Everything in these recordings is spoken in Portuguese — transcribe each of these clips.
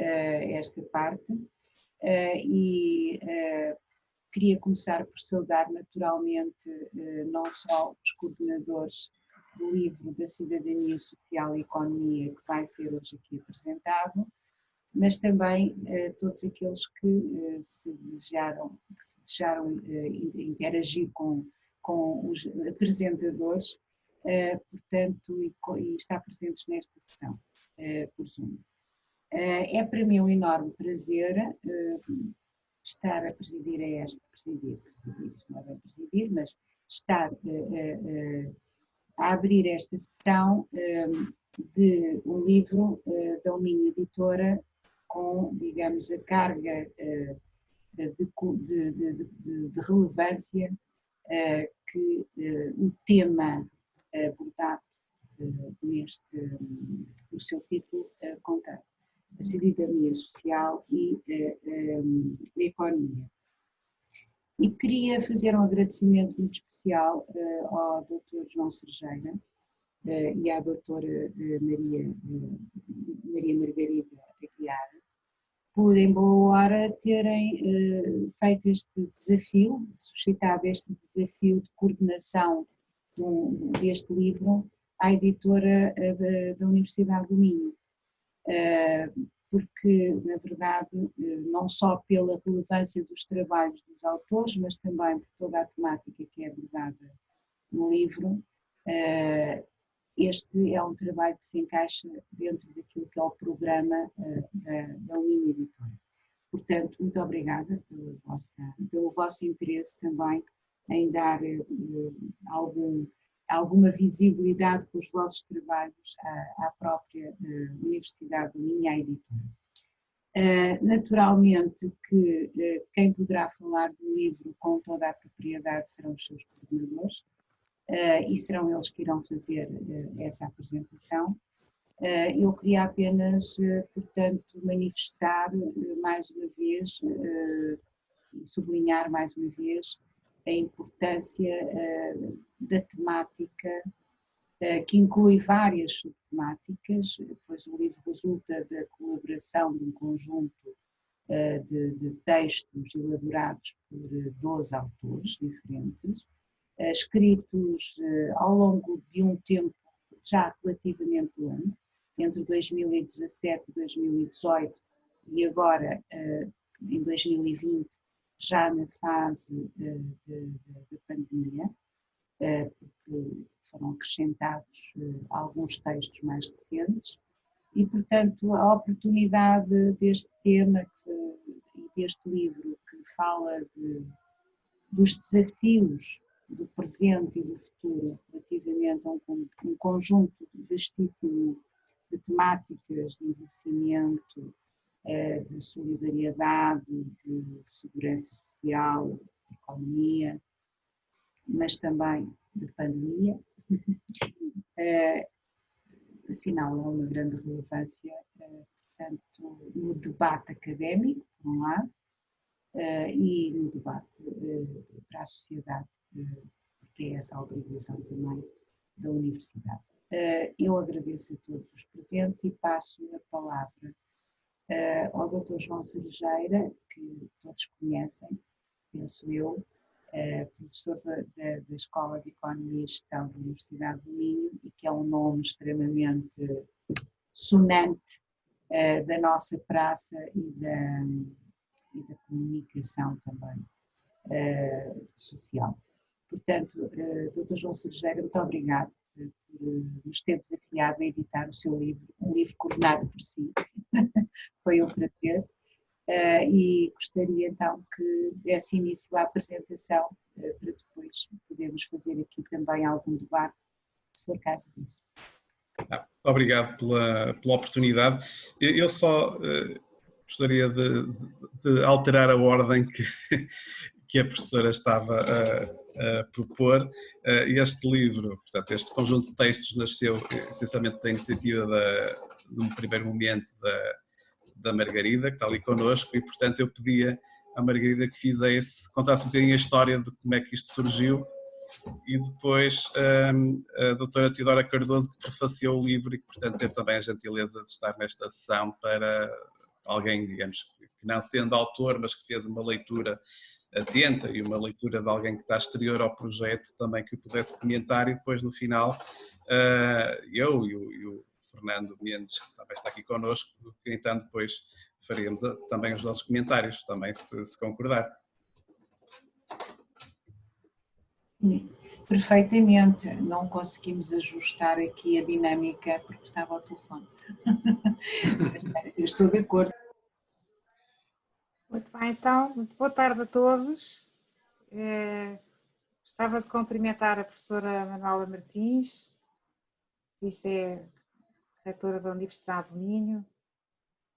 esta parte e queria começar por saudar naturalmente não só os coordenadores do livro da Cidadania Social e Economia que vai ser hoje aqui apresentado, mas também todos aqueles que se desejaram interagir com os apresentadores, portanto, e estar presentes nesta sessão por Zoom. É para mim um enorme prazer estar a presidir não é bem presidir, mas estar a abrir esta sessão de um livro da Minha Editora com, digamos, a carga de relevância que o tema abordado no seu título contém. A cidadania social e a economia. E queria fazer um agradecimento muito especial ao Dr. João Serjeira e à doutora Maria Margarida Aguiar, por em boa hora terem feito este desafio, suscitado este desafio de coordenação deste livro à editora da Universidade do Minho. Porque, na verdade, não só pela relevância dos trabalhos dos autores, mas também por toda a temática que é abordada no livro, este é um trabalho que se encaixa dentro daquilo que é o programa da Minha Editora. Portanto, muito obrigada pelo vosso interesse também em dar alguma visibilidade com os vossos trabalhos à própria Universidade do Minho, à editora. Naturalmente que quem poderá falar do livro com toda a propriedade serão os seus coordenadores e serão eles que irão fazer essa apresentação. Eu queria apenas, portanto, manifestar mais uma vez e sublinhar mais uma vez a importância da temática, que inclui várias subtemáticas, pois o livro resulta da colaboração de um conjunto de textos elaborados por 12 autores diferentes, escritos ao longo de um tempo já relativamente longo, entre 2017 e 2018 e agora em 2020, já na fase da pandemia, porque foram acrescentados alguns textos mais recentes e, portanto, a oportunidade deste tema e deste livro que fala dos desafios do presente e do futuro relativamente a um conjunto vastíssimo de temáticas de envelhecimento, de solidariedade, de segurança social, de economia, mas também de pandemia, assinala uma grande relevância, portanto, no debate académico, por um lado, e no debate para a sociedade, porque é essa a obrigação também da Universidade. Eu agradeço a todos os presentes e passo a palavra ao Dr. João Serjeira, que todos conhecem, penso eu, professor da Escola de Economia e Gestão da Universidade do Minho e que é um nome extremamente sonante da nossa praça e da comunicação também social. Portanto, Dr. João Serjeira, muito obrigado por nos ter desafiado a editar o seu livro, um livro coordenado por si. Foi um prazer. E gostaria então que desse início à apresentação para depois podermos fazer aqui também algum debate, se for caso disso. Obrigado pela oportunidade. Eu só gostaria de alterar a ordem que a professora estava a propor. Este livro, portanto, este conjunto de textos nasceu essencialmente da iniciativa num primeiro momento da Margarida, que está ali connosco, e portanto eu pedia à Margarida que contasse um bocadinho a história de como é que isto surgiu, e depois a doutora Teodora Cardoso, que prefaciou o livro e que portanto teve também a gentileza de estar nesta sessão para alguém, digamos, que não sendo autor, mas que fez uma leitura atenta e uma leitura de alguém que está exterior ao projeto também que o pudesse comentar, e depois no final eu e o Fernando Mendes, que também está aqui connosco, que então depois faríamos também os nossos comentários, também se concordar. Perfeitamente, não conseguimos ajustar aqui a dinâmica porque estava ao telefone. Eu estou de acordo. Muito bem, então, muito boa tarde a todos. Gostava de cumprimentar a professora Manuela Martins, vice-reitora da Universidade do Minho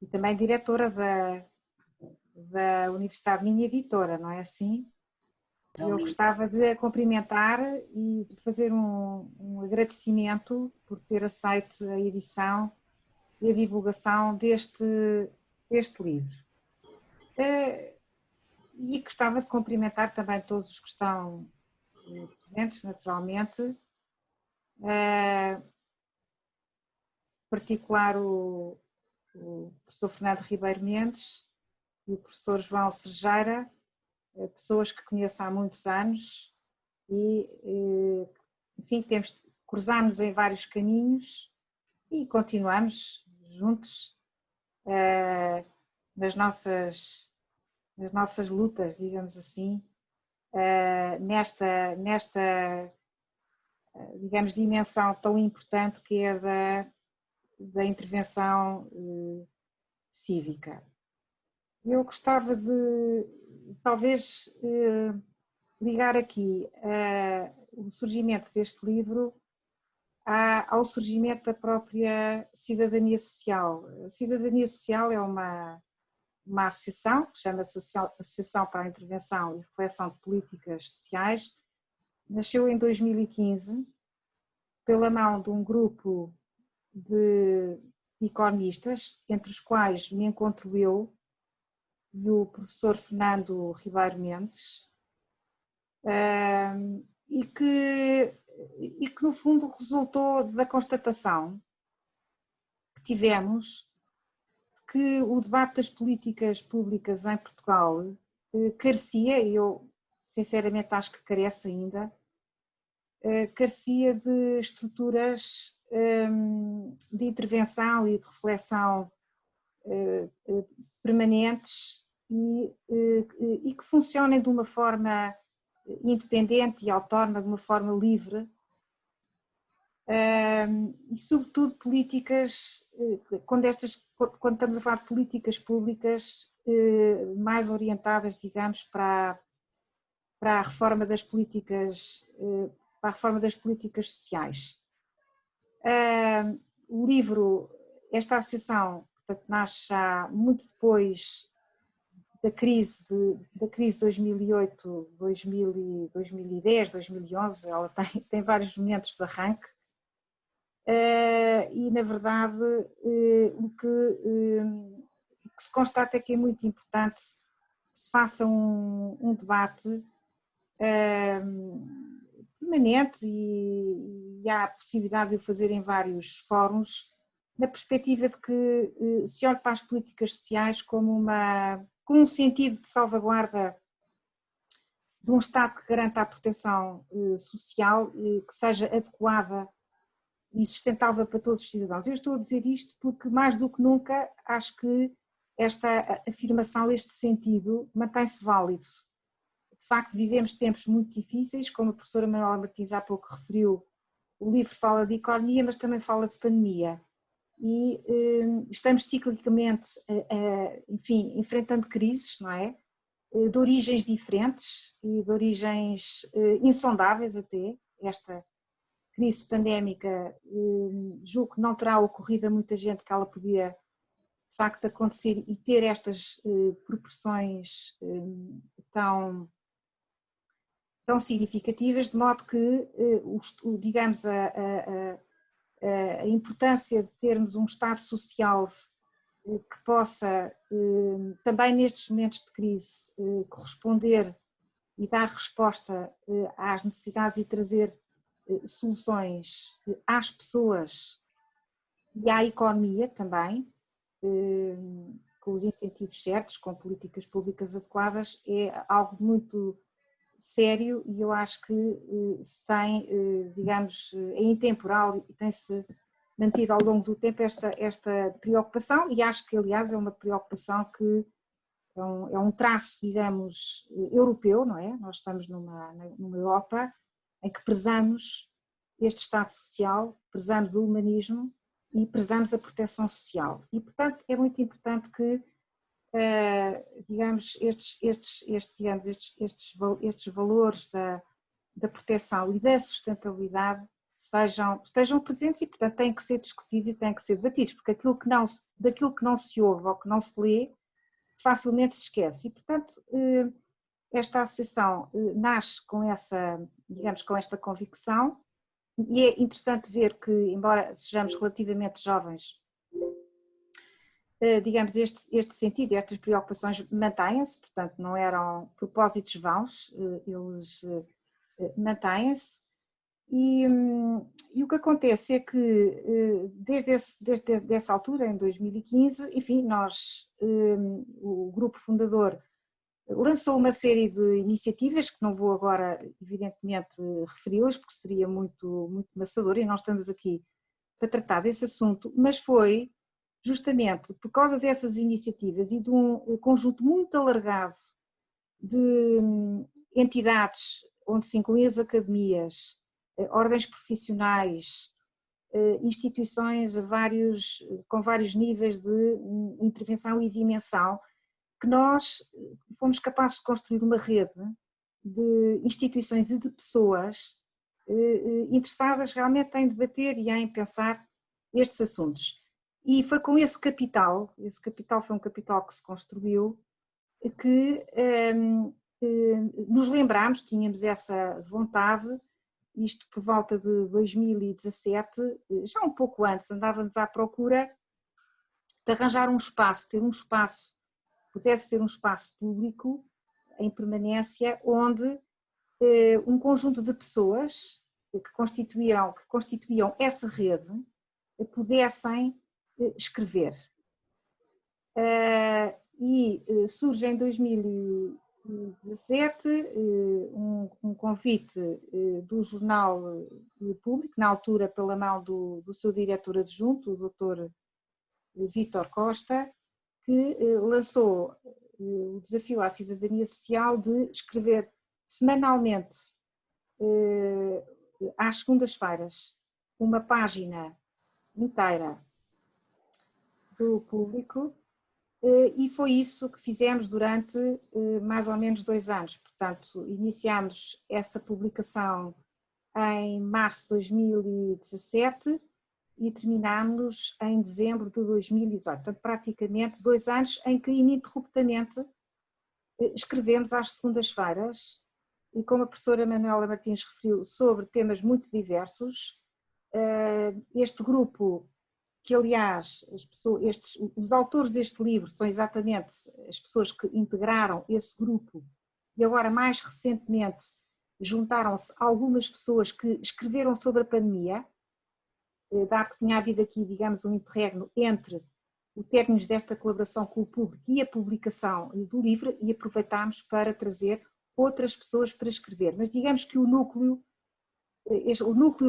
e também diretora da Universidade Minho, editora, não é assim? Eu gostava de a cumprimentar e de fazer um agradecimento por ter aceito a edição e a divulgação deste livro. E gostava de cumprimentar também todos os que estão presentes, naturalmente, em particular o professor Fernando Ribeiro Mendes e o professor João Serjeira, pessoas que conheço há muitos anos e, enfim, cruzámos em vários caminhos e continuamos juntos nas nossas lutas, digamos assim, nesta digamos, dimensão tão importante que é da intervenção cívica. Eu gostava de, talvez, ligar aqui o surgimento deste livro ao surgimento da própria cidadania social. A cidadania social é uma associação, que chama-se Associação para a Intervenção e Reflexão de Políticas Sociais. Nasceu em 2015 pela mão de um grupo de economistas, entre os quais me encontro eu e o professor Fernando Ribeiro Mendes, e que no fundo resultou da constatação que tivemos que o debate das políticas públicas em Portugal carecia, e eu sinceramente acho que carece ainda, carecia de estruturas de intervenção e de reflexão permanentes e que funcionem de uma forma independente e autónoma, de uma forma livre, e sobretudo políticas, quando estamos a falar de políticas públicas mais orientadas, digamos, para a reforma das políticas, sociais. O livro, esta associação, portanto, nasce já muito depois da crise de 2008, 2010, 2011, ela tem vários momentos de arranque, e na verdade o que se constata é que é muito importante que se faça um debate permanente e há a possibilidade de o fazer em vários fóruns, na perspectiva de que se olhe para as políticas sociais como um sentido de salvaguarda de um Estado que garanta a proteção social, que seja adequada e sustentável para todos os cidadãos. Eu estou a dizer isto porque, mais do que nunca, acho que esta afirmação, este sentido, mantém-se válido. De facto, vivemos tempos muito difíceis, como a professora Manuela Martins há pouco referiu, o livro fala de economia, mas também fala de pandemia. E estamos ciclicamente, enfim, enfrentando crises, não é? De origens diferentes e de origens insondáveis até. Esta crise pandémica, julgo que não terá ocorrido a muita gente que ela podia, de facto, acontecer e ter estas proporções tão significativas, de modo que, digamos, a importância de termos um Estado social que possa, também nestes momentos de crise, corresponder e dar resposta às necessidades e trazer soluções às pessoas e à economia também, com os incentivos certos, com políticas públicas adequadas, é algo muito sério e eu acho que se tem, digamos, é intemporal e tem-se mantido ao longo do tempo esta preocupação e acho que, aliás, é uma preocupação que é um traço, digamos, europeu, não é? Nós estamos numa Europa em que prezamos este Estado social, prezamos o humanismo e prezamos a proteção social. E, portanto, é muito importante que, digamos, estes valores da proteção e da sustentabilidade estejam presentes e, portanto, têm que ser discutidos e têm que ser debatidos, porque daquilo que não se ouve ou que não se lê, facilmente se esquece. E, portanto, esta associação nasce com digamos, com esta convicção e é interessante ver que, embora sejamos relativamente jovens, digamos, este sentido, estas preocupações mantêm-se, portanto, não eram propósitos vãos, eles mantêm-se. E o que acontece é que desde essa altura, em 2015, enfim, o grupo fundador lançou uma série de iniciativas que não vou agora, evidentemente, referi-las porque seria muito, muito maçador e nós estamos aqui para tratar desse assunto, mas foi justamente por causa dessas iniciativas e de um conjunto muito alargado de entidades onde se incluem as academias, ordens profissionais, instituições com vários níveis de intervenção e dimensão, que nós fomos capazes de construir uma rede de instituições e de pessoas interessadas realmente em debater e em pensar estes assuntos. E foi com esse capital foi um capital que se construiu, que nos lembrámos, tínhamos essa vontade, isto por volta de 2017, já um pouco antes, andávamos à procura de arranjar um espaço, pudesse ser um espaço público em permanência, onde um conjunto de pessoas que constituíam essa rede pudessem escrever. E surge em 2017 um convite do Jornal Público, na altura pela mão do seu diretor adjunto, o Dr. Vítor Costa, que lançou o desafio à cidadania social de escrever semanalmente, às segundas-feiras, uma página inteira do Público, e foi isso que fizemos durante mais ou menos 2 anos. Portanto, iniciámos essa publicação em março de 2017 e terminámos em dezembro de 2018. Portanto, praticamente 2 anos em que ininterruptamente escrevemos às segundas-feiras e, como a professora Manuela Martins referiu, sobre temas muito diversos. Este grupo, que aliás os autores deste livro são exatamente as pessoas que integraram esse grupo e agora mais recentemente juntaram-se algumas pessoas que escreveram sobre a pandemia, dado que tinha havido aqui, digamos, um interregno entre o término desta colaboração com o público e a publicação do livro, e aproveitámos para trazer outras pessoas para escrever. Mas digamos que o núcleo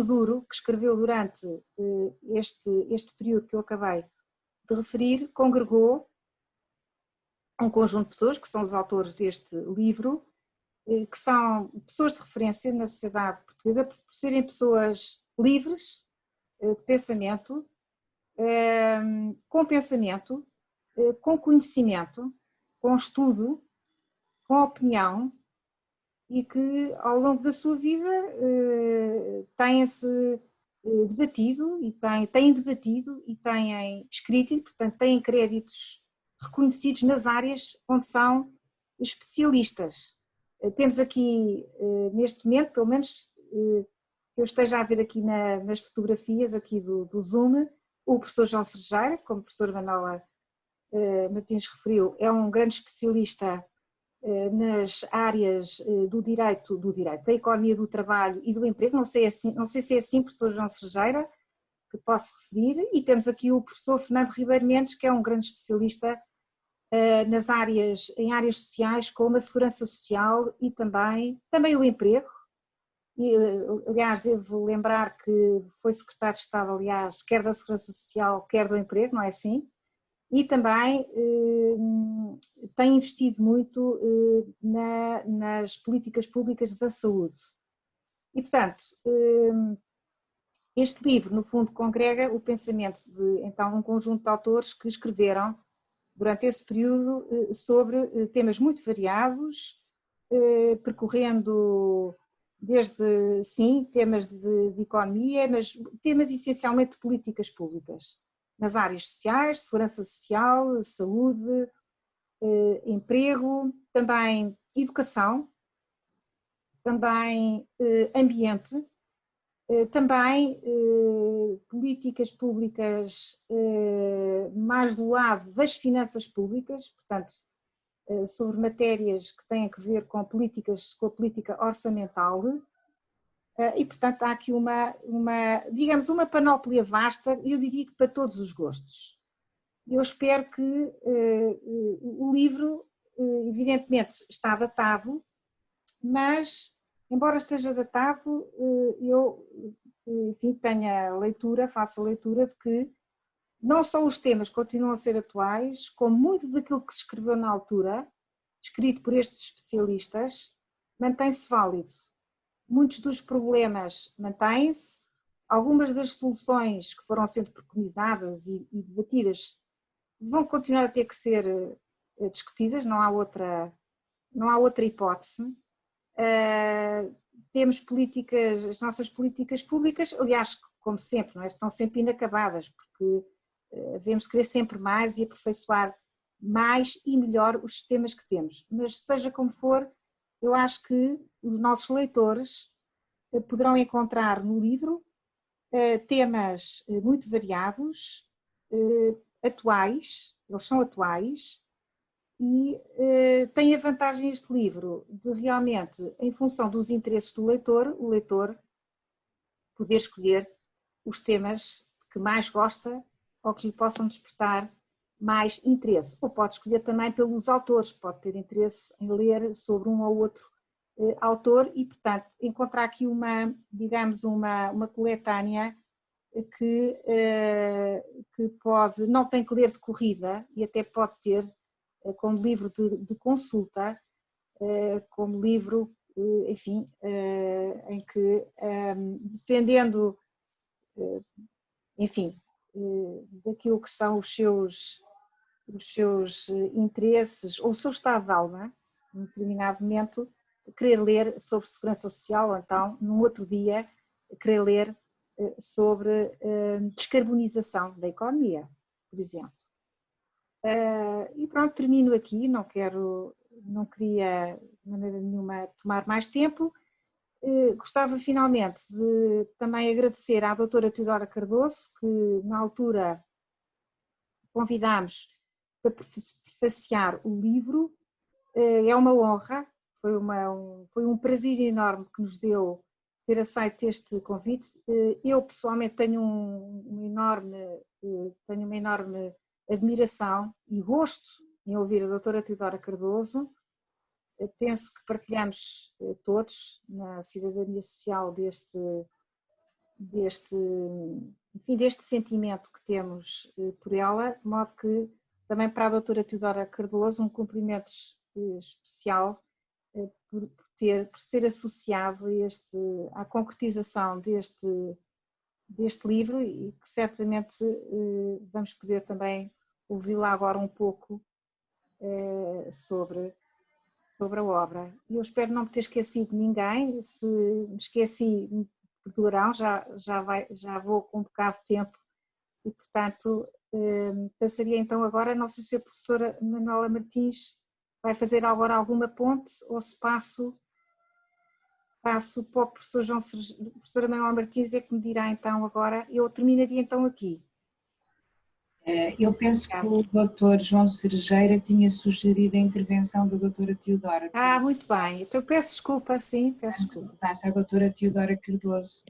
duro que escreveu durante este período que eu acabei de referir, congregou um conjunto de pessoas que são os autores deste livro, que são pessoas de referência na sociedade portuguesa por serem pessoas livres de pensamento, com conhecimento, com estudo, com opinião, e que ao longo da sua vida têm-se debatido e têm debatido e têm escrito, e portanto têm créditos reconhecidos nas áreas onde são especialistas. Temos aqui neste momento, pelo menos eu esteja a ver aqui nas fotografias aqui do Zoom, o professor João Cerejeira, como a professora Manuela Martins referiu, é um grande especialista nas áreas do direito, da economia do trabalho e do emprego, não sei se é assim, professor João Cerejeira, que posso referir, e temos aqui o professor Fernando Ribeiro Mendes, que é um grande especialista em áreas sociais como a segurança social e também o emprego. E, aliás, devo lembrar que foi secretário de Estado, aliás, quer da Segurança Social, quer do Emprego, não é assim? E também tem investido muito nas políticas públicas da saúde. E, portanto, este livro, no fundo, congrega o pensamento de, então, um conjunto de autores que escreveram, durante esse período, sobre temas muito variados, percorrendo desde, sim, temas de economia, mas temas essencialmente de políticas públicas, nas áreas sociais, segurança social, saúde, emprego, também educação, também ambiente, também políticas públicas mais do lado das finanças públicas, portanto, sobre matérias que têm a ver com a política orçamental, e portanto há aqui digamos, uma panóplia vasta, eu diria que para todos os gostos. Eu espero que o livro, evidentemente, está datado, mas, embora esteja datado, eu, enfim, faço a leitura de que não só os temas continuam a ser atuais, como muito daquilo que se escreveu na altura, escrito por estes especialistas, mantém-se válido. Muitos dos problemas mantêm-se, algumas das soluções que foram sendo preconizadas e debatidas vão continuar a ter que ser discutidas, não há outra hipótese. Temos as nossas políticas públicas, aliás, como sempre, não é? Estão sempre inacabadas, porque devemos querer sempre mais e aperfeiçoar mais e melhor os sistemas que temos. Mas seja como for, eu acho que os nossos leitores poderão encontrar no livro temas muito variados, atuais, eles são atuais, e tem a vantagem este livro de realmente, em função dos interesses do leitor, o leitor poder escolher os temas que mais gosta ou que lhe possam despertar mais interesse. Ou pode escolher também pelos autores, pode ter interesse em ler sobre um ou outro autor e, portanto, encontrar aqui digamos, uma coletânea que não tem que ler de corrida e até pode ter como livro de consulta, como livro, enfim, em que, dependendo, enfim, daquilo que são os seus interesses ou o seu estado de alma, num determinado momento, querer ler sobre segurança social ou então, num outro dia, querer ler sobre descarbonização da economia, por exemplo. E pronto, termino aqui, não queria de maneira nenhuma tomar mais tempo. Gostava finalmente de também agradecer à doutora Teodora Cardoso, que na altura convidámos para prefaciar o livro. É uma honra, foi um prazer enorme que nos deu ter aceito este convite. Eu pessoalmente tenho uma enorme admiração e gosto em ouvir a doutora Teodora Cardoso. Penso que partilhamos todos na cidadania social deste sentimento que temos por ela, de modo que também para a doutora Teodora Cardoso um cumprimento especial por se ter associado à concretização deste livro e que certamente vamos poder também ouvi-la agora um pouco sobre a obra. Eu espero não me ter esquecido de ninguém, se me esqueci, me perdoarão, já vou com um bocado de tempo e, portanto, passaria então agora, não sei se a professora Manuela Martins vai fazer agora alguma ponte ou se passo para o professor Manuela Martins é que me dirá então agora, eu terminaria então aqui. Eu penso que o Dr. João Cerejeira tinha sugerido a intervenção da doutora Teodora. Muito bem, então peço desculpa, sim, peço desculpa. Passa a doutora Teodora Cardoso.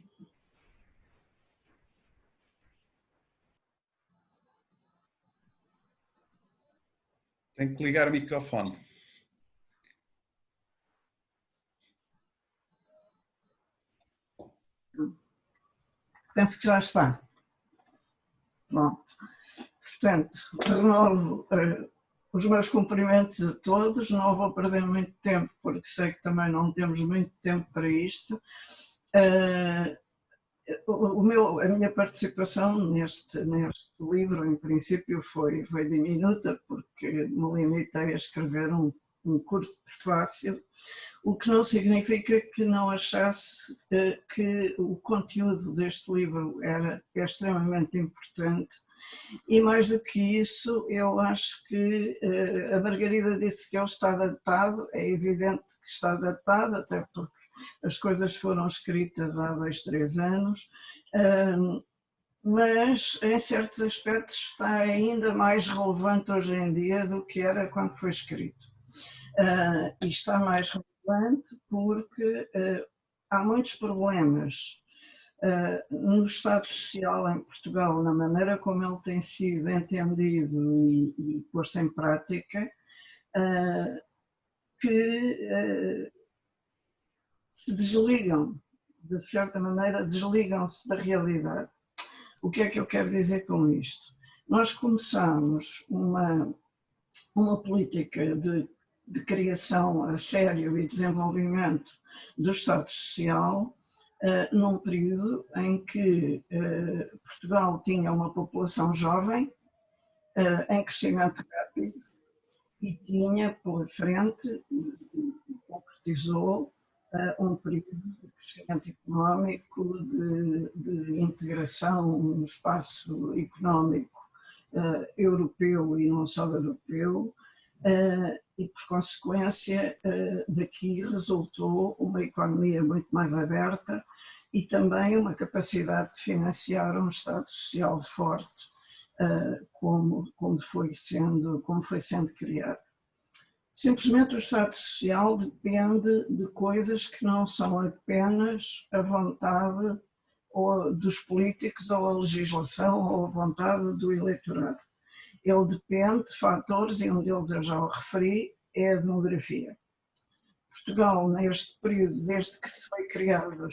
Tem que ligar o microfone. Penso que já está. Pronto. Portanto, renovo os meus cumprimentos a todos. Não vou perder muito tempo, porque sei que também não temos muito tempo para isto. A minha participação neste livro, em princípio, foi diminuta, porque me limitei a escrever um curto prefácio, o que não significa que não achasse que o conteúdo deste livro é extremamente importante. E mais do que isso, eu acho que a Margarida disse que ele está datado, é evidente que está datado, até porque as coisas foram escritas há 2, 3 anos, mas em certos aspectos está ainda mais relevante hoje em dia do que era quando foi escrito. E está mais relevante porque há muitos problemas no Estado Social em Portugal, na maneira como ele tem sido entendido e posto em prática, que se desligam, de certa maneira, desligam-se da realidade. O que é que eu quero dizer com isto? Nós começamos uma política de criação a sério e desenvolvimento do Estado Social num período em que Portugal tinha uma população jovem em crescimento rápido e tinha pela frente, concretizou, um período de crescimento económico, de integração no espaço económico europeu e não só europeu, e por consequência daqui resultou uma economia muito mais aberta e também uma capacidade de financiar um Estado Social forte, como foi sendo criado. Simplesmente o Estado Social depende de coisas que não são apenas a vontade ou dos políticos ou a legislação ou a vontade do eleitorado. Ele depende de fatores, e um deles eu já o referi, é a demografia. Portugal, neste período, desde que se foi criado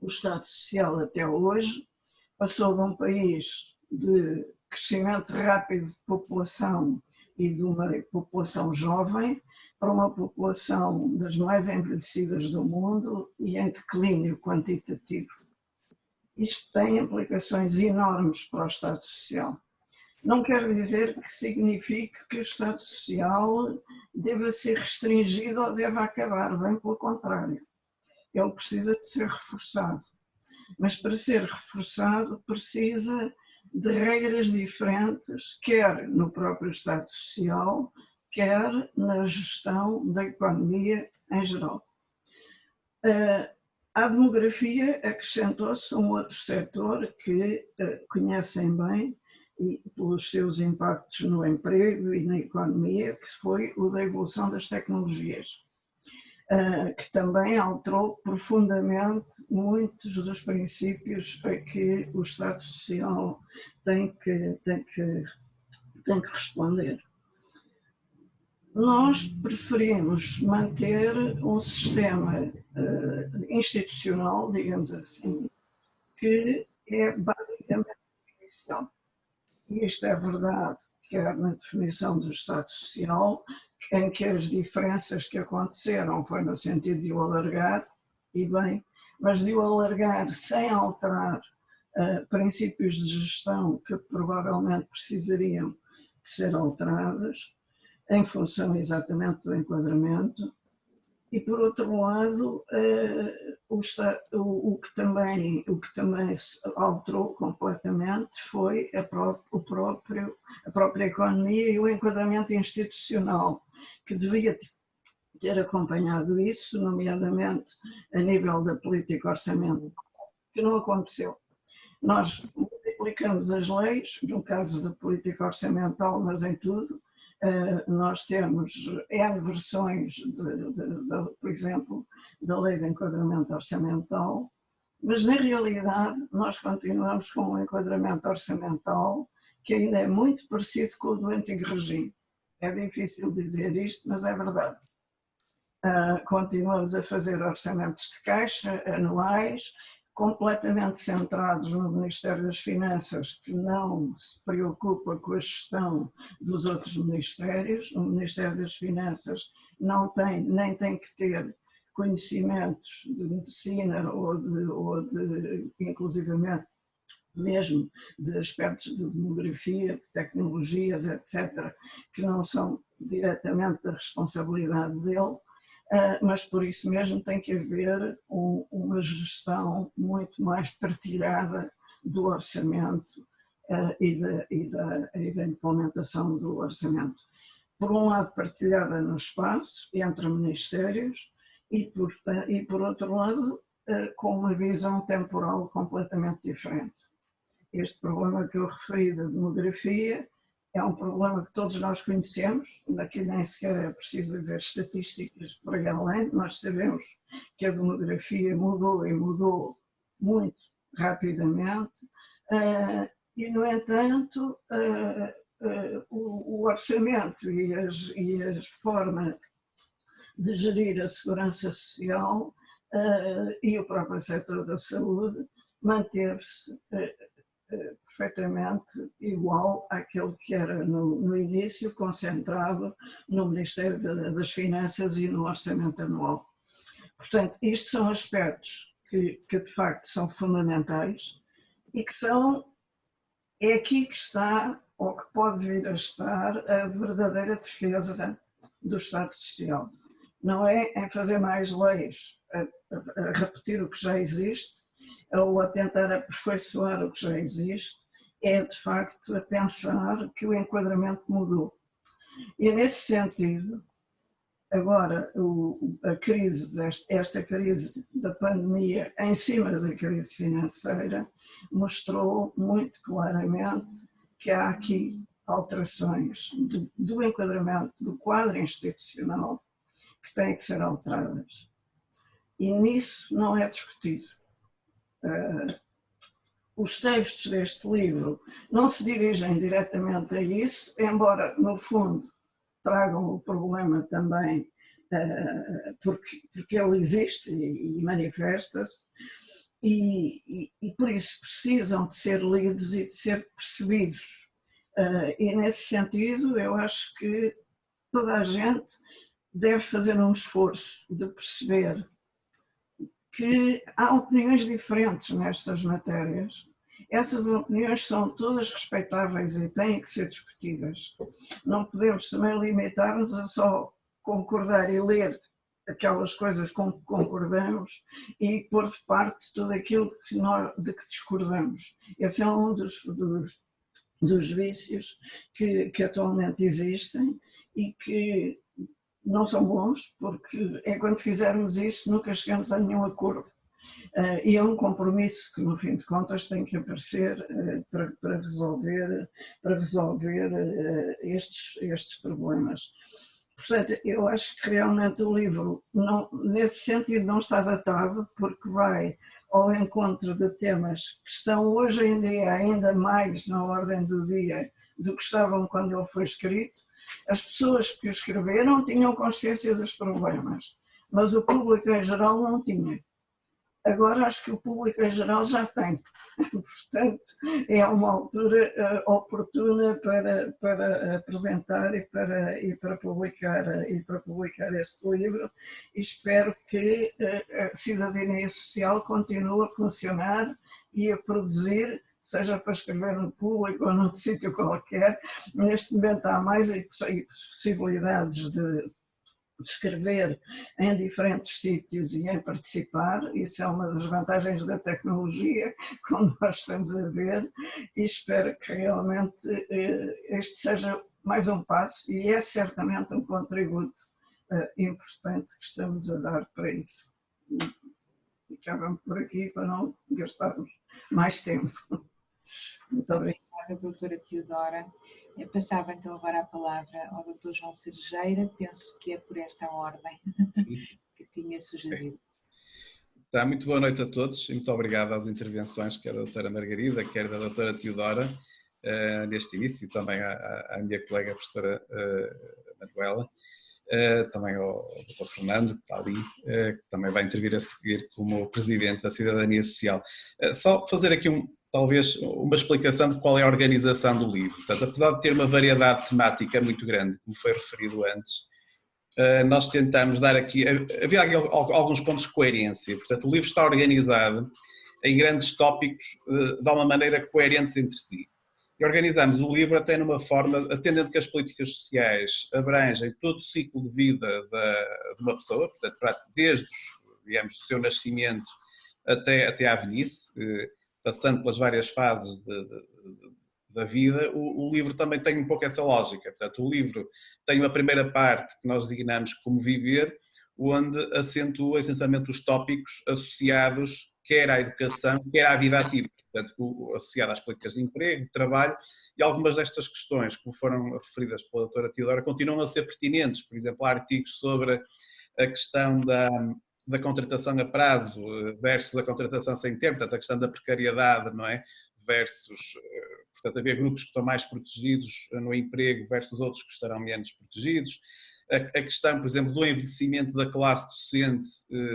o Estado Social até hoje, passou de um país de crescimento rápido de população e de uma população jovem para uma população das mais envelhecidas do mundo e em declínio quantitativo. Isto tem implicações enormes para o Estado Social. Não quer dizer que signifique que o Estado Social deva ser restringido ou deva acabar, bem pelo contrário. Ele precisa de ser reforçado, mas para ser reforçado precisa de regras diferentes, quer no próprio Estado Social, quer na gestão da economia em geral. À demografia acrescentou-se um outro setor que conhecem bem, e pelos seus impactos no emprego e na economia, que foi o da evolução das tecnologias, que também alterou profundamente muitos dos princípios a que o Estado Social tem que responder. Nós preferimos manter um sistema institucional, digamos assim, que é basicamente inicial. E isto é verdade, quer na definição do Estado Social, em que as diferenças que aconteceram foi no sentido de o alargar, e bem, mas de o alargar sem alterar princípios de gestão que provavelmente precisariam de ser alterados, em função exatamente do enquadramento. E, por outro lado, o que também se alterou completamente foi a própria economia e o enquadramento institucional, que devia ter acompanhado isso, nomeadamente a nível da política orçamental, que não aconteceu. Nós multiplicamos as leis, no caso da política orçamental, mas em tudo. Nós temos N versões, por exemplo, da Lei de Enquadramento Orçamental, mas na realidade nós continuamos com um enquadramento orçamental que ainda é muito parecido com o do antigo regime. É difícil dizer isto, mas é verdade. Continuamos a fazer orçamentos de caixa anuais, completamente centrados no Ministério das Finanças, que não se preocupa com a gestão dos outros ministérios. O Ministério das Finanças não tem, nem tem que ter conhecimentos de medicina ou de inclusivamente mesmo de aspectos de demografia, de tecnologias, etc., que não são diretamente da responsabilidade dele, mas por isso mesmo tem que haver uma gestão muito mais partilhada do orçamento e da implementação do orçamento. Por um lado, partilhada no espaço, entre ministérios, e por outro lado, com uma visão temporal completamente diferente. Este problema que eu referi da demografia é um problema que todos nós conhecemos, daqui nem sequer é preciso ver estatísticas por aí além, nós sabemos que a demografia mudou e mudou muito rapidamente, e no entanto o orçamento e a forma de gerir a segurança social e o próprio setor da saúde manteve-se perfeitamente igual àquele que era no início, concentrado no Ministério das Finanças e no Orçamento Anual. Portanto, isto são aspectos que de facto são fundamentais e que é aqui que está, ou que pode vir a estar, a verdadeira defesa do Estado Social. Não é em fazer mais leis, a repetir o que já existe, ou a tentar aperfeiçoar o que já existe, é de facto a pensar que o enquadramento mudou. E nesse sentido, agora esta crise da pandemia em cima da crise financeira mostrou muito claramente que há aqui alterações do enquadramento do quadro institucional que têm que ser alteradas. E nisso não é discutido. Os textos deste livro não se dirigem diretamente a isso, embora no fundo tragam o problema também, porque ele existe e manifesta-se, e por isso precisam de ser lidos e de ser percebidos. E nesse sentido eu acho que toda a gente deve fazer um esforço de perceber que há opiniões diferentes nestas matérias. Essas opiniões são todas respeitáveis e têm que ser discutidas. Não podemos também limitar-nos a só concordar e ler aquelas coisas com que concordamos e pôr de parte tudo aquilo de que discordamos. Esse é um dos vícios que atualmente existem e que não são bons, porque é quando fizermos isso nunca chegamos a nenhum acordo. E é um compromisso que no fim de contas tem que aparecer para resolver estes problemas. Portanto, eu acho que realmente o livro, nesse sentido, não está datado, porque vai ao encontro de temas que estão hoje em dia ainda mais na ordem do dia do que estavam quando ele foi escrito. As pessoas que o escreveram tinham consciência dos problemas, mas o público em geral não tinha. Agora acho que o público em geral já tem. Portanto, é uma altura oportuna para apresentar e para publicar este livro, e espero que a cidadania social continue a funcionar e a produzir, seja para escrever no público ou num sítio qualquer. Neste momento há mais possibilidades de escrever em diferentes sítios e em participar. Isso é uma das vantagens da tecnologia, como nós estamos a ver, e espero que realmente este seja mais um passo, e é certamente um contributo importante que estamos a dar para isso. Ficávamos por aqui para não gastarmos mais tempo. Muito obrigada. Obrigada, doutora Teodora. Eu passava então agora a palavra ao doutor João Cerejeira, penso que é por esta ordem que tinha sugerido. Tá, muito boa noite a todos e muito obrigado às intervenções, quer da doutora Margarida, quer da doutora Teodora. neste início, e também à minha colega, a professora Manuela, também ao Dr. Fernando, que está ali, que também vai intervir a seguir como Presidente da Cidadania Social. Só fazer aqui talvez uma explicação de qual é a organização do livro. Portanto, apesar de ter uma variedade temática muito grande, como foi referido antes, nós tentamos dar aqui, havia aqui alguns pontos de coerência. Portanto, o livro está organizado em grandes tópicos de uma maneira coerente entre si. E organizamos o livro até numa forma, atendendo que as políticas sociais abrangem todo o ciclo de vida de uma pessoa, portanto, desde, digamos, o seu nascimento até à velhice, passando pelas várias fases da vida. O livro também tem um pouco essa lógica. Portanto, o livro tem uma primeira parte que nós designamos como viver, onde acentua essencialmente os tópicos associados quer à educação, quer à vida ativa, portanto, associado às políticas de emprego, de trabalho, e algumas destas questões, como foram referidas pela doutora Teodora, continuam a ser pertinentes. Por exemplo, há artigos sobre a questão da contratação a prazo versus a contratação sem tempo, portanto, a questão da precariedade, não é? Versus, portanto, haver grupos que estão mais protegidos no emprego versus outros que estarão menos protegidos. A questão, por exemplo, do envelhecimento da classe docente,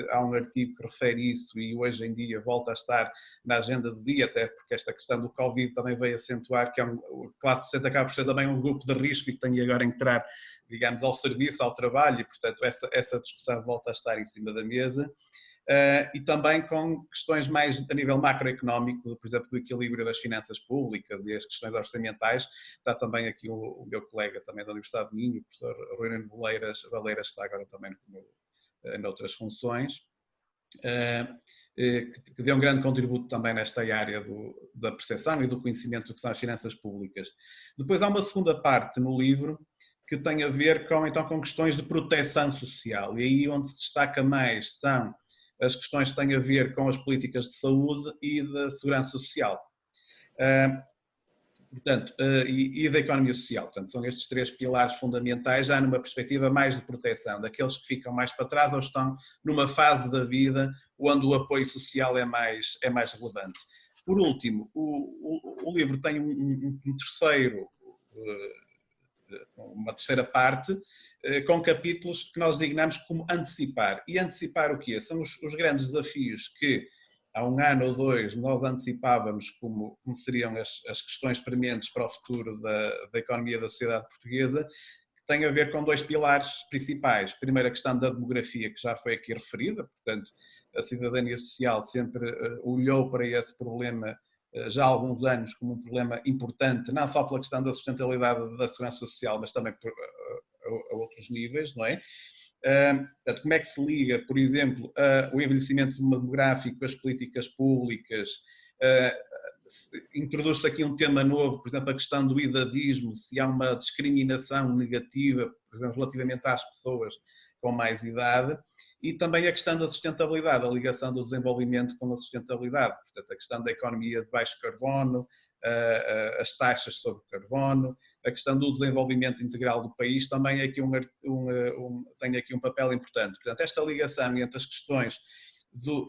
há um artigo que refere isso e hoje em dia volta a estar na agenda do dia, até porque esta questão do Covid também veio acentuar que a classe docente acaba por ser também um grupo de risco e que tem agora a entrar, digamos, ao serviço, ao trabalho, e portanto essa discussão volta a estar em cima da mesa. E também com questões mais a nível macroeconómico, por exemplo, do equilíbrio das finanças públicas e as questões orçamentais. Está também aqui o meu colega também da Universidade de Minho, o professor Ruinano Valeiras, que está agora também noutras funções, que deu um grande contributo também nesta área da percepção e do conhecimento do que são as finanças públicas. Depois há uma segunda parte no livro que tem a ver com questões de proteção social, e aí onde se destaca mais são as questões que têm a ver com as políticas de saúde e da segurança social, portanto, e da economia social. Portanto, são estes três pilares fundamentais, já numa perspectiva mais de proteção, daqueles que ficam mais para trás ou estão numa fase da vida onde o apoio social é mais relevante. Por último, o livro tem uma terceira parte, com capítulos que nós designamos como antecipar. E antecipar o quê? São os grandes desafios que há 1 ano ou 2 nós antecipávamos como seriam as questões prementes para o futuro da economia da sociedade portuguesa, que tem a ver com 2 pilares principais. Primeiro, a questão da demografia, que já foi aqui referida, portanto, a cidadania social sempre olhou para esse problema já há alguns anos como um problema importante, não só pela questão da sustentabilidade da segurança social, mas também a outros níveis, não é? Portanto, como é que se liga, por exemplo, o envelhecimento demográfico, as políticas públicas? Introduz-se aqui um tema novo, por exemplo, a questão do idadismo, se há uma discriminação negativa, por exemplo, relativamente às pessoas com mais idade, e também a questão da sustentabilidade, a ligação do desenvolvimento com a sustentabilidade, portanto, a questão da economia de baixo carbono, as taxas sobre carbono, a questão do desenvolvimento integral do país também é aqui tem aqui um papel importante. Portanto, esta ligação entre as questões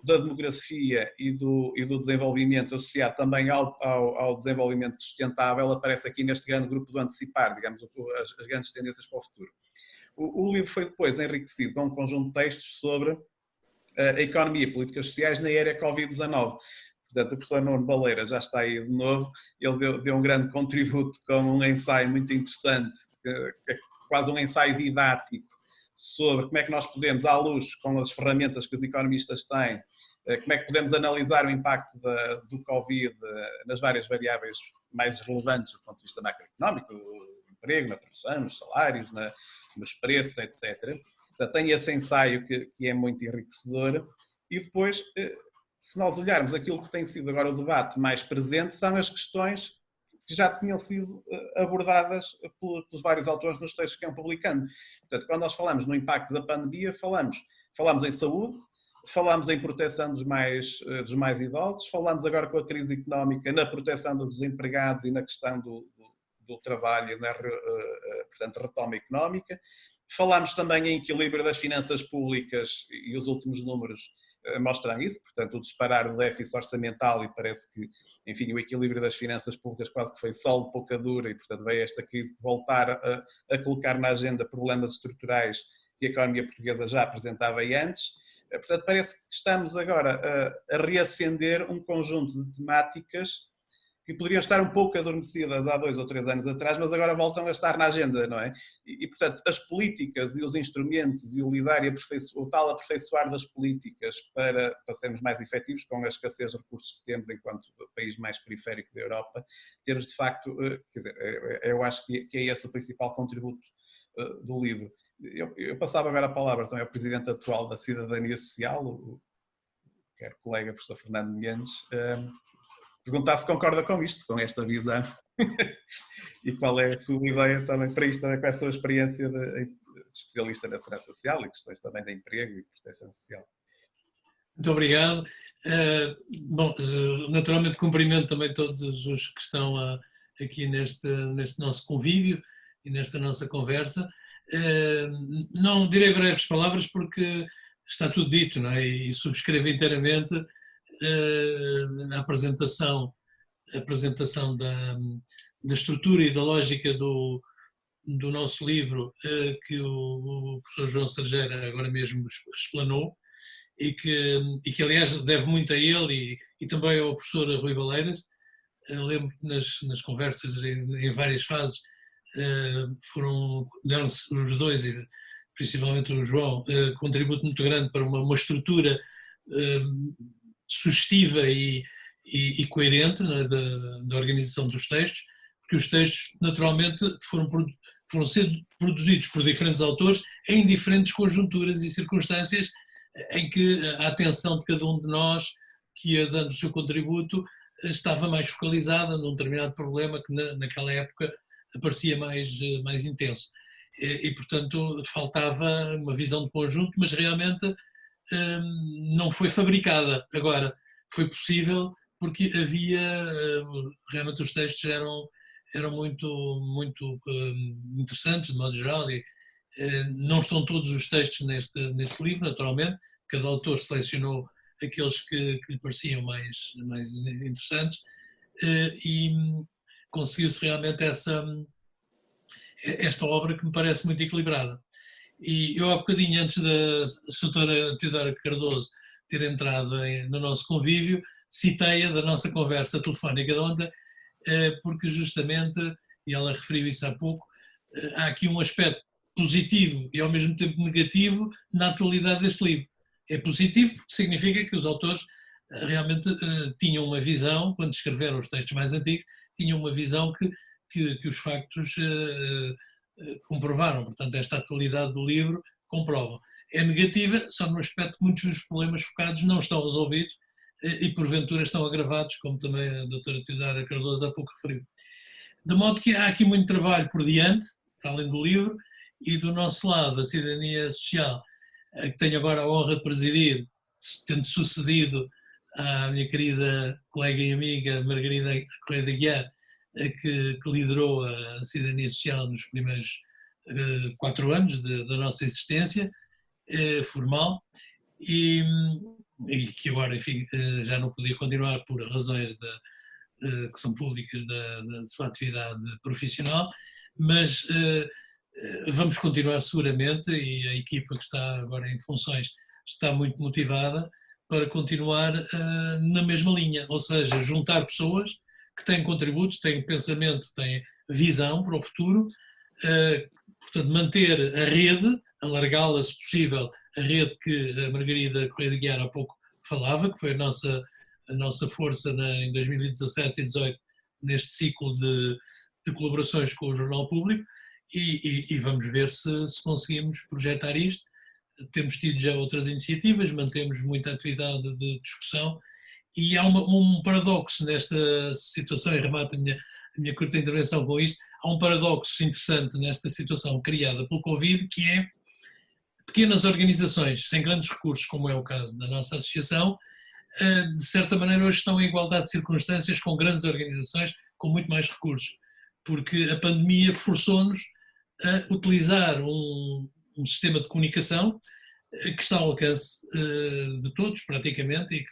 da demografia e do desenvolvimento associado também ao desenvolvimento sustentável aparece aqui neste grande grupo do antecipar, digamos, as grandes tendências para o futuro. O livro foi depois enriquecido com um conjunto de textos sobre a economia e políticas sociais na era Covid-19. Portanto, o professor Nuno Baleira já está aí de novo, ele deu um grande contributo com um ensaio muito interessante, que é quase um ensaio didático, sobre como é que nós podemos, à luz, com as ferramentas que os economistas têm, como é que podemos analisar o impacto do Covid nas várias variáveis mais relevantes do ponto de vista macroeconómico, no emprego, na produção, nos salários, nos preços, etc. Portanto, tem esse ensaio que é muito enriquecedor. E depois, se nós olharmos aquilo que tem sido agora o debate mais presente, são as questões que já tinham sido abordadas pelos vários autores nos textos que iam publicando. Portanto, quando nós falamos no impacto da pandemia, falamos em saúde, falamos em proteção dos mais idosos, falamos agora com a crise económica na proteção dos desempregados e na questão do trabalho, portanto, retoma económica. Falamos também em equilíbrio das finanças públicas e os últimos números mostram isso, portanto, o disparar do déficit orçamental, e parece que enfim, o equilíbrio das finanças públicas quase que foi sol de pouca dura e, portanto, veio esta crise voltar a colocar na agenda problemas estruturais que a economia portuguesa já apresentava antes. Portanto, parece que estamos agora a reacender um conjunto de temáticas que poderiam estar um pouco adormecidas há 2 ou 3 anos atrás, mas agora voltam a estar na agenda, não é? Portanto, as políticas e os instrumentos e o lidar e o tal aperfeiçoar das políticas para sermos mais efetivos com a escassez de recursos que temos enquanto país mais periférico da Europa, termos de facto, quer dizer, eu acho que é esse o principal contributo do livro. Eu passava agora a palavra também ao presidente atual da Cidadania Social, o quero colega professor Fernando Mendes, perguntar se concorda com isto, com esta visão, e qual é a sua ideia também para isto, também com a sua experiência de especialista na segurança social e questões também de emprego e proteção social. Muito obrigado. Bom, naturalmente cumprimento também todos os que estão aqui neste nosso convívio e nesta nossa conversa. Não direi breves palavras porque está tudo dito, não é? E subscrevo inteiramente a apresentação da estrutura e da lógica do nosso livro que o professor João Sergeira agora mesmo explanou e que aliás deve muito a ele e também ao professor Rui Baleiras. Lembro que nas conversas em várias fases deram-se os dois, e principalmente o João, contributo muito grande para uma estrutura sugestiva e coerente, né, da organização dos textos, porque os textos naturalmente foram sendo produzidos por diferentes autores em diferentes conjunturas e circunstâncias em que a atenção de cada um de nós que ia dando o seu contributo estava mais focalizada num determinado problema que naquela época parecia mais intenso. E, portanto, faltava uma visão de conjunto, mas realmente não foi fabricada. Agora, foi possível porque havia, realmente os textos eram muito interessantes, de modo geral, e não estão todos os textos neste livro, naturalmente, cada autor selecionou aqueles que lhe pareciam mais interessantes e conseguiu-se realmente esta obra que me parece muito equilibrada. E eu há bocadinho, antes da doutora Teodora Cardoso ter entrado no nosso convívio, citei-a da nossa conversa telefónica de ontem, porque justamente, e ela referiu isso há pouco, há aqui um aspecto positivo e ao mesmo tempo negativo na atualidade deste livro. É positivo porque significa que os autores realmente tinham uma visão, quando escreveram os textos mais antigos, tinham uma visão que os factos comprovaram. Portanto, esta atualidade do livro comprova. É negativa só no aspecto que muitos dos problemas focados não estão resolvidos e porventura estão agravados, como também a doutora Teodora Cardoso há pouco referiu. De modo que há aqui muito trabalho por diante, para além do livro, e do nosso lado, a Cidadania Social, que tenho agora a honra de presidir, tendo sucedido à minha querida colega e amiga Margarida Correia de Aguiar, que liderou a Cidadania Social nos primeiros 4 anos da nossa existência formal, e que agora, enfim, já não podia continuar por razões que são públicas da sua atividade profissional, mas vamos continuar seguramente, e a equipa que está agora em funções está muito motivada para continuar na mesma linha, ou seja, juntar pessoas que têm contributos, têm pensamento, têm visão para o futuro, portanto manter a rede, alargá-la se possível, a rede que a Margarida Correia de Aguiar há pouco falava, que foi a nossa força em 2017 e 2018 neste ciclo de colaborações com o Jornal Público, e vamos ver se conseguimos projetar isto. Temos tido já outras iniciativas, mantemos muita atividade de discussão, e há um paradoxo nesta situação, e remato a minha curta intervenção com isto, há um paradoxo interessante nesta situação criada pelo Covid, que é pequenas organizações sem grandes recursos, como é o caso da nossa associação, de certa maneira hoje estão em igualdade de circunstâncias com grandes organizações com muito mais recursos, porque a pandemia forçou-nos a utilizar um sistema de comunicação que está ao alcance de todos praticamente, e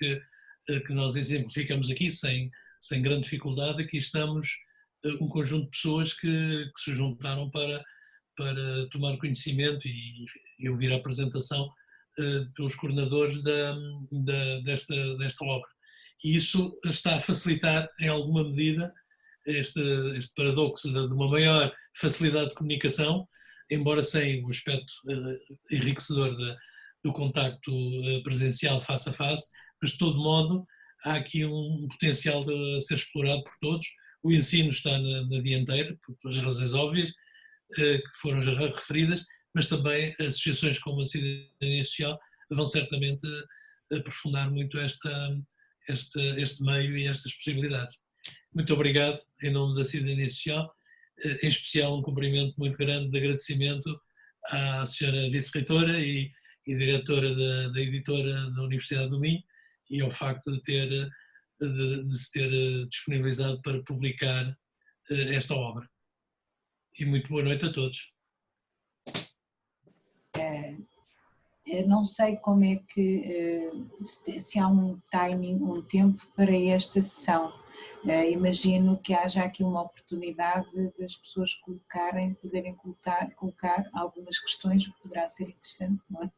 que nós exemplificamos aqui sem sem grande dificuldade, aqui estamos um conjunto de pessoas que se juntaram para tomar conhecimento e ouvir a apresentação pelos coordenadores desta obra. E isso está a facilitar, em alguma medida, este paradoxo de uma maior facilidade de comunicação, embora sem o aspecto enriquecedor do contacto presencial face a face, mas de todo modo há aqui um potencial a ser explorado por todos. O ensino está na dianteira, pelas razões óbvias que foram já referidas, mas também associações como a Cidadania Social vão certamente aprofundar muito este meio e estas possibilidades. Muito obrigado, em nome da Cidadania Social, em especial um cumprimento muito grande de agradecimento à senhora vice-reitora e diretora da editora da Universidade do Minho, e ao facto de se ter disponibilizado para publicar esta obra. E muito boa noite a todos. Eu não sei como é que, se há um timing, um tempo para esta sessão. Imagino que haja aqui uma oportunidade das pessoas poderem colocar algumas questões, o que poderá ser interessante, não é?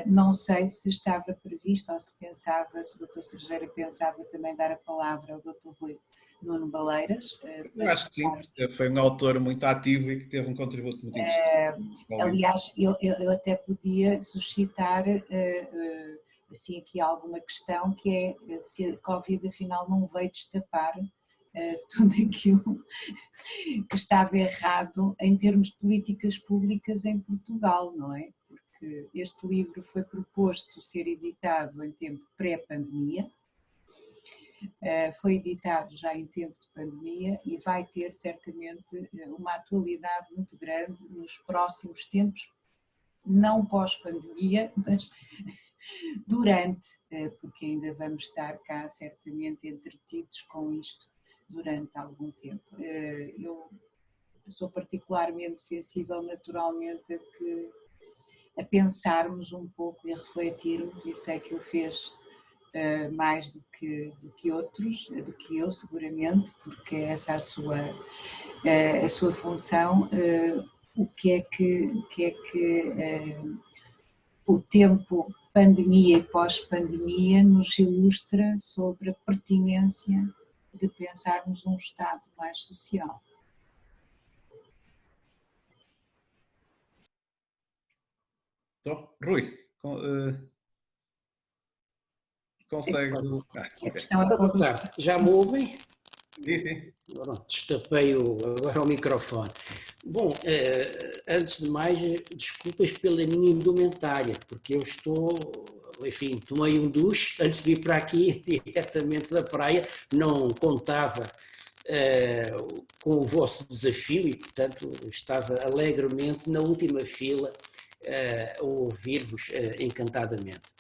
Não sei se estava previsto ou se o Dr. Sergeira pensava também dar a palavra ao Dr. Rui Nuno Baleiras. Eu acho que sim, porque foi um autor muito ativo e que teve um contributo muito interessante. Aliás, eu até podia suscitar assim, aqui alguma questão, que é se a Covid afinal não veio destapar tudo aquilo que estava errado em termos de políticas públicas em Portugal, não é? Porque este livro foi proposto ser editado em tempo pré-pandemia, foi editado já em tempo de pandemia e vai ter certamente uma atualidade muito grande nos próximos tempos, não pós-pandemia, mas durante, porque ainda vamos estar cá certamente entretidos com isto durante algum tempo. Eu sou particularmente sensível naturalmente a pensarmos um pouco e a refletirmos, e sei que o fez mais do que outros, do que eu seguramente, porque essa é a sua função. O que é que o tempo pandemia e pós-pandemia nos ilustra sobre a pertinência de pensarmos um Estado mais social. Então, Rui, consegue... Boa tarde. Já me ouvem? Sim, sim. Pronto, destapei agora o microfone. Bom, antes de mais, desculpas pela minha indumentária, porque eu enfim, tomei um duche antes de vir para aqui diretamente da praia, não contava com o vosso desafio e, portanto, estava alegremente na última fila a ouvir-vos encantadamente.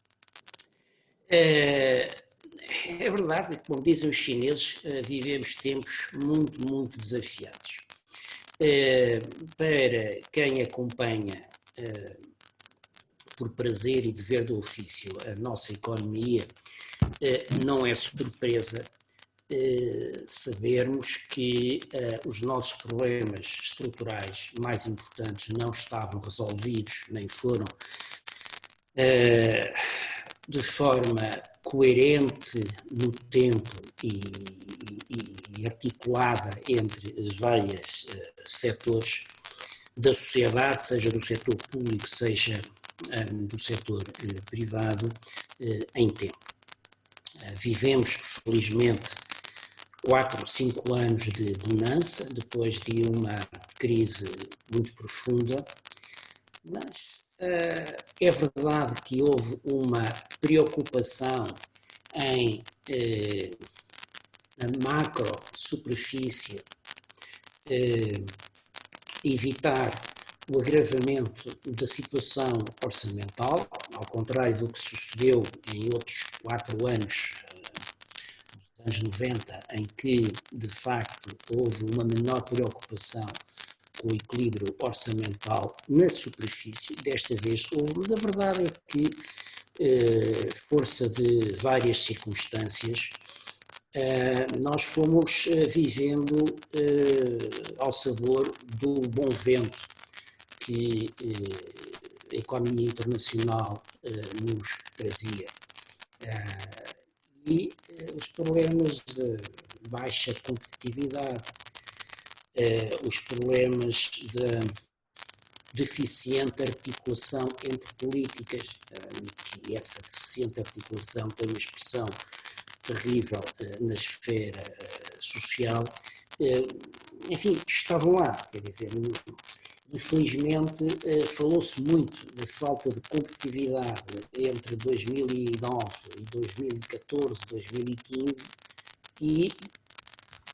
É verdade, como dizem os chineses, vivemos tempos muito, muito desafiados. Para quem acompanha por prazer e dever do ofício a nossa economia, não é surpresa sabermos que os nossos problemas estruturais mais importantes não estavam resolvidos, nem foram de forma coerente no tempo e articulada entre os vários setores da sociedade, seja do setor público, seja do setor privado, em tempo. Vivemos, felizmente, 4 ou 5 anos de bonança, depois de uma crise muito profunda, mas é verdade que houve uma preocupação na macro superfície evitar o agravamento da situação orçamental, ao contrário do que sucedeu em outros 4 anos, nos anos 90, em que, de facto, houve uma menor preocupação com o equilíbrio orçamental na superfície. Desta vez houve, mas a verdade é que, força de várias circunstâncias, nós fomos vivendo ao sabor do bom vento que a economia internacional nos trazia. E os problemas de baixa competitividade, os problemas de deficiente articulação entre políticas, e essa deficiente articulação tem uma expressão terrível na esfera social, enfim, estavam lá, quer dizer, infelizmente falou-se muito da falta de competitividade entre 2009 e 2014, 2015, e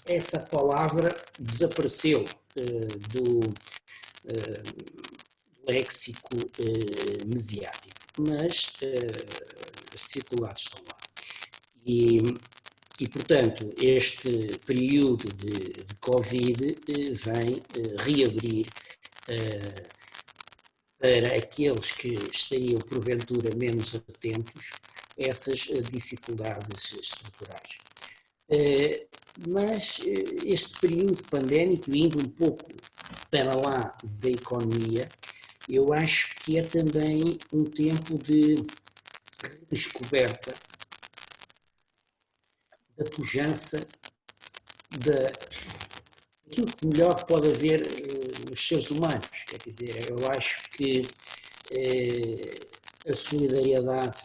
essa palavra desapareceu do léxico mediático, mas as dificuldades estão lá. E portanto, este período de Covid vem reabrir para aqueles que estariam porventura menos atentos essas dificuldades estruturais. Mas este período pandémico, indo um pouco para lá da economia, eu acho que é também um tempo de redescoberta da pujança daquilo que melhor pode haver nos seres humanos. Quer dizer, eu acho que a solidariedade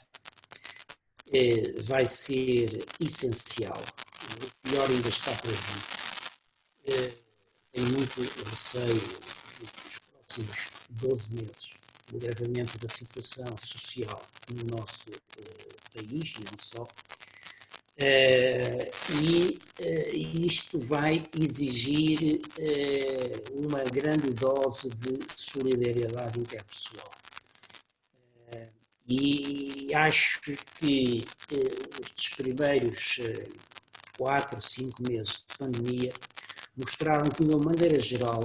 vai ser essencial. O melhor ainda está por vir. Tenho muito receio nos próximos 12 meses do agravamento da situação social no nosso país, e não só. E isto vai exigir uma grande dose de solidariedade interpessoal. E acho que estes primeiros 4, 5 meses de pandemia mostraram que, de uma maneira geral,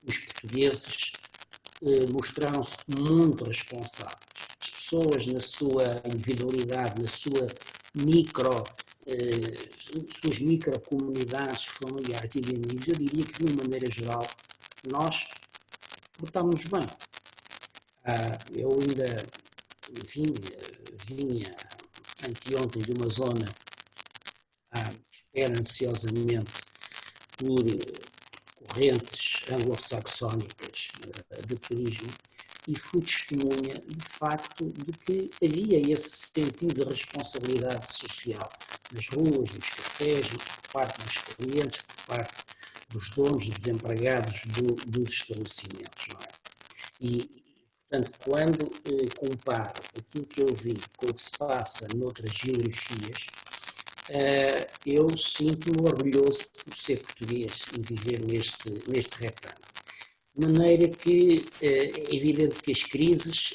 os portugueses mostraram-se muito responsáveis. As pessoas, na sua individualidade, nas suas microcomunidades familiares e de amigos, eu diria que, de uma maneira geral, nós portámos bem. Eu ainda, enfim, vinha anteontem de uma zona espera ansiosamente por correntes anglo-saxónicas de turismo e fui testemunha, de facto, de que havia esse sentido de responsabilidade social nas ruas, nos cafés, por parte dos clientes, por parte dos donos, dos empregados dos estabelecimentos, não é? E, portanto, quando comparo aquilo que eu vi com o que se passa noutras geografias, eu sinto-me orgulhoso por ser português e viver neste retângulo. De maneira que é evidente que as crises,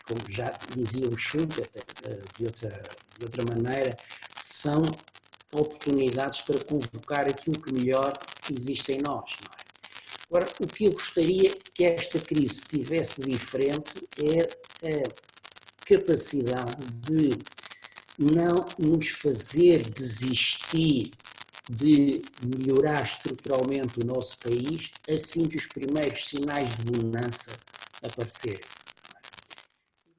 como já dizia o Schumpeter, de outra maneira, são oportunidades para convocar aquilo que melhor existe em nós, não é? Agora, o que eu gostaria que esta crise tivesse de diferente é a capacidade de não nos fazer desistir de melhorar estruturalmente o nosso país assim que os primeiros sinais de bonança aparecerem.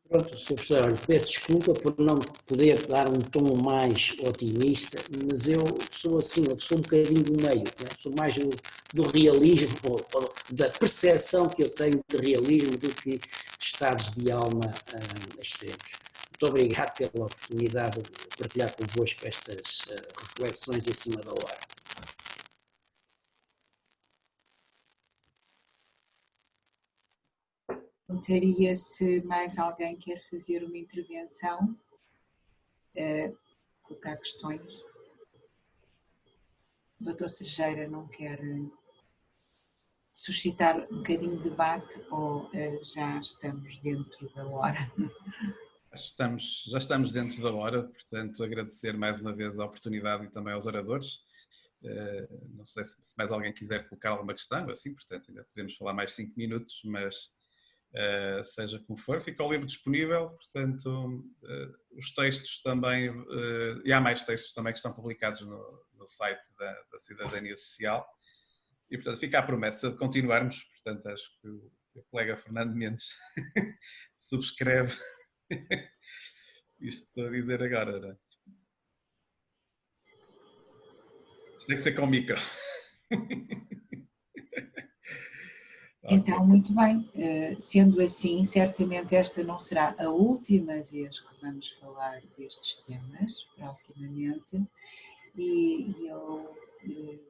Pronto, Sr. Professor, olha, peço desculpa por não poder dar um tom mais otimista, mas eu sou assim, eu sou um bocadinho do meio, né? Sou mais do realismo, ou da percepção que eu tenho de realismo do que de estados de alma extremos. Muito obrigado pela oportunidade de partilhar convosco estas reflexões em cima da hora. Perguntaria se mais alguém quer fazer uma intervenção, colocar questões. O Dr. Cejeira não quer suscitar um bocadinho de debate ou já estamos dentro da hora? Já estamos dentro da hora, portanto agradecer mais uma vez a oportunidade e também aos oradores. Não sei se mais alguém quiser colocar alguma questão, assim, portanto ainda podemos falar mais 5 minutos, mas seja como for. Fica o livro disponível, portanto, os textos também, e há mais textos também que estão publicados no site da Cidadania Social, e portanto fica a promessa de continuarmos, portanto acho que o colega Fernando Mendes subscreve isto que estou a dizer agora, não é? Isto tem que ser com o micro. Então, muito bem. Sendo assim, certamente esta não será a última vez que vamos falar destes temas, proximamente, e eu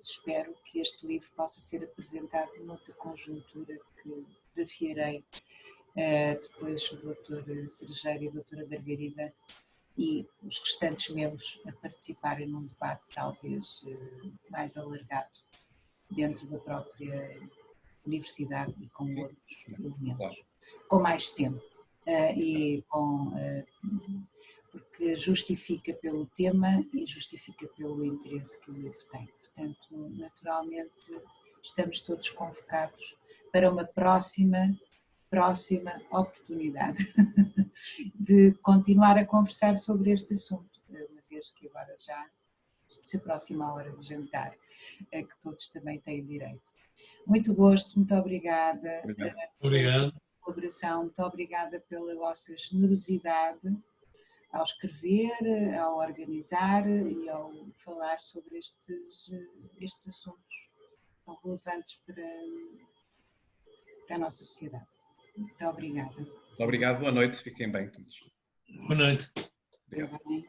espero que este livro possa ser apresentado noutra conjuntura que desafiarei depois o Dr. Cerejeiro e a Dra. Margarida e os restantes membros a participarem num debate talvez mais alargado dentro da própria universidade e com outros elementos, com mais tempo porque justifica pelo tema e justifica pelo interesse que o livro tem. Portanto, naturalmente, estamos todos convocados para uma próxima oportunidade de continuar a conversar sobre este assunto, uma vez que agora já se aproxima a hora de jantar, a que todos também têm direito. Muito gosto, muito obrigada. Obrigado. Pela colaboração, muito obrigada pela vossa generosidade ao escrever, ao organizar e ao falar sobre estes assuntos tão relevantes para a nossa sociedade. Muito obrigada. Muito obrigado, boa noite, fiquem bem todos. Boa noite. Obrigado. Bem.